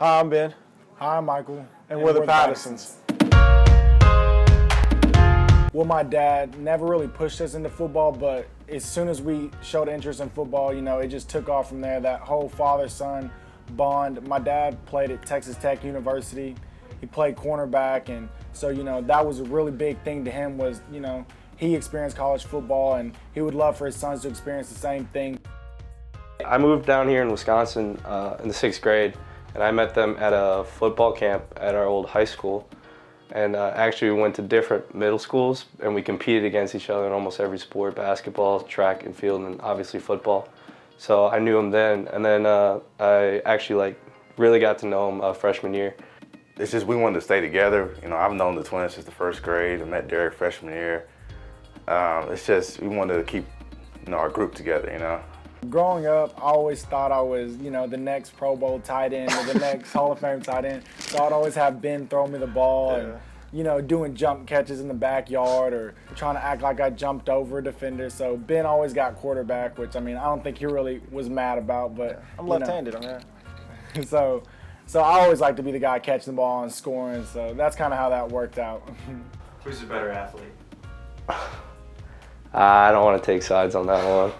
Hi, I'm Ben. Hi, I'm Michael. And we're the Pattersons. Well, my dad never really pushed us into football, but as soon as we showed interest in football, it just took off from there, that whole father-son bond. My dad played at Texas Tech University. He played cornerback, and so, that was a really big thing to him was, he experienced college football, and he would love for his sons to experience the same thing. I moved down here in Wisconsin in the 6th grade, and I met them at a football camp at our old high school. And actually we went to different middle schools, and we competed against each other in almost every sport: basketball, track and field, and obviously football. So I knew him then, and then I actually really got to know him freshman year. It's just we wanted to stay together. I've known the twins since the 1st grade. I met Derek freshman year. It's just we wanted to keep our group together. Growing up, I always thought I was, the next Pro Bowl tight end or the next Hall of Fame tight end. So I'd always have Ben throw me the ball and, doing jump catches in the backyard or trying to act like I jumped over a defender. So Ben always got quarterback, which, I don't think he really was mad about. But I'm left-handed, So I always like to be the guy catching the ball and scoring. So that's kind of how that worked out. Who's the better athlete? I don't want to take sides on that one.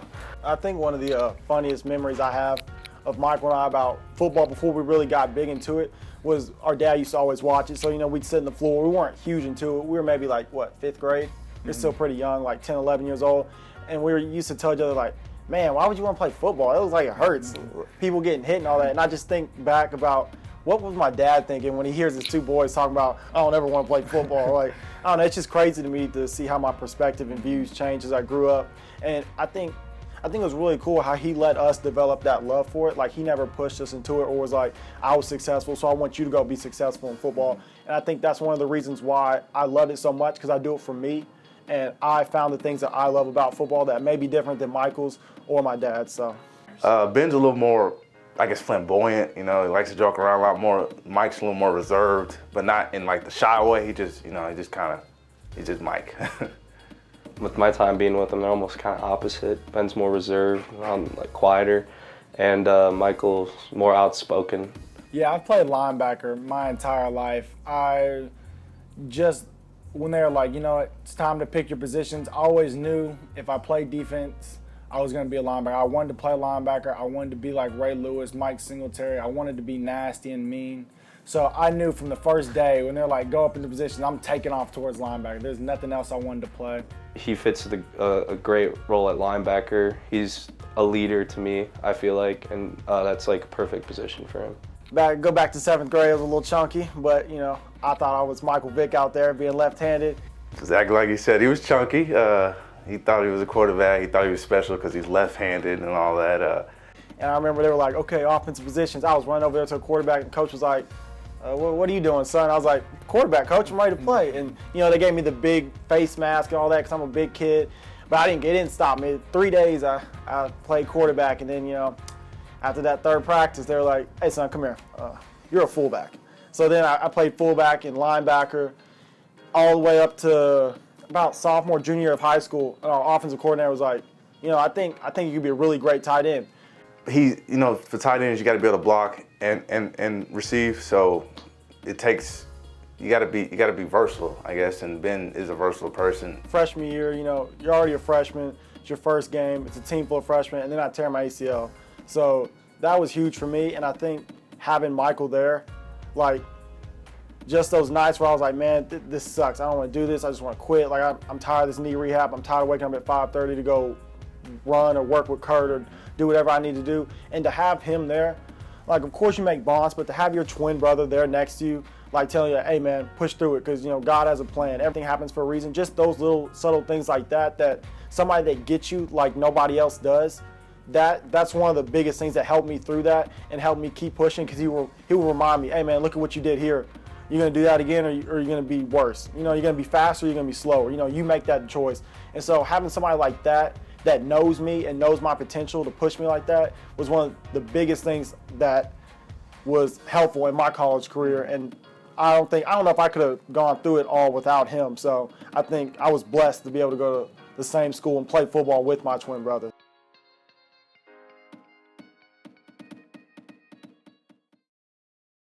I think one of the funniest memories I have of Michael and I about football before we really got big into it was our dad used to always watch it. So, we'd sit on the floor. We weren't huge into it. We were maybe 5th grade? We're still pretty young, 10, 11 years old. And we used to tell each other man, why would you want to play football? It was it hurts. People getting hit and all that. And I just think back about what was my dad thinking when he hears his two boys talking about, I don't ever want to play football. I don't know, it's just crazy to me to see how my perspective and views changed as I grew up. And I think it was really cool how he let us develop that love for it. He never pushed us into it or was I was successful, so I want you to go be successful in football. And I think that's one of the reasons why I love it so much, because I do it for me. And I found the things that I love about football that may be different than Michael's or my dad's. So Ben's a little more, flamboyant. He likes to joke around a lot more. Mike's a little more reserved, but not in the shy way. He's just Mike. With my time being with them, they're almost kind of opposite. Ben's more reserved, I'm quieter, and Michael's more outspoken. Yeah, I've played linebacker my entire life. When they were it's time to pick your positions, I always knew if I played defense, I was going to be a linebacker. I wanted to play linebacker. I wanted to be like Ray Lewis, Mike Singletary. I wanted to be nasty and mean. So I knew from the first day when they're go up into positions, I'm taking off towards linebacker. There's nothing else I wanted to play. He fits a great role at linebacker. He's a leader to me, I feel like, and that's a perfect position for him. Go back to 7th grade, I was a little chunky, but I thought I was Michael Vick out there being left-handed. Exactly like he said, he was chunky. He thought he was a quarterback. He thought he was special because he's left-handed and all that. And I remember they were okay, offensive positions. I was running over there to a quarterback, and coach was like, what are you doing, son? I was like, quarterback, coach, I'm ready to play. And, they gave me the big face mask and all that because I'm a big kid. But it didn't stop me. 3 days I played quarterback, and then, after that 3rd practice, they were like, hey, son, come here. You're a fullback. So then I played fullback and linebacker all the way up to about sophomore, junior year of high school. And our offensive coordinator was like, I think you could be a really great tight end. For tight ends, you got to be able to block and receive. So it takes, you got to be versatile, I guess. And Ben is a versatile person. Freshman year, you're already a freshman. It's your first game. It's a team full of freshmen, and then I tear my ACL. So that was huge for me. And I think having Michael there, just those nights where I was like, man, this sucks. I don't want to do this. I just want to quit. I'm tired of this knee rehab. I'm tired of waking up at 5:30 to go run or work with Kurt or do whatever I need to do. And to have him there, of course you make bonds, but to have your twin brother there next to you, telling you, hey man, push through it, because God has a plan. Everything happens for a reason. Just those little subtle things like that somebody that gets you like nobody else does, that's one of the biggest things that helped me through that and helped me keep pushing, because he will remind me, hey man, look at what you did here. You're going to do that again, or you're going to be worse. You're going to be faster, or you're going to be slower. You make that choice. And so having somebody like that knows me and knows my potential to push me like that was one of the biggest things that was helpful in my college career. And I don't know if I could have gone through it all without him. So I think I was blessed to be able to go to the same school and play football with my twin brother.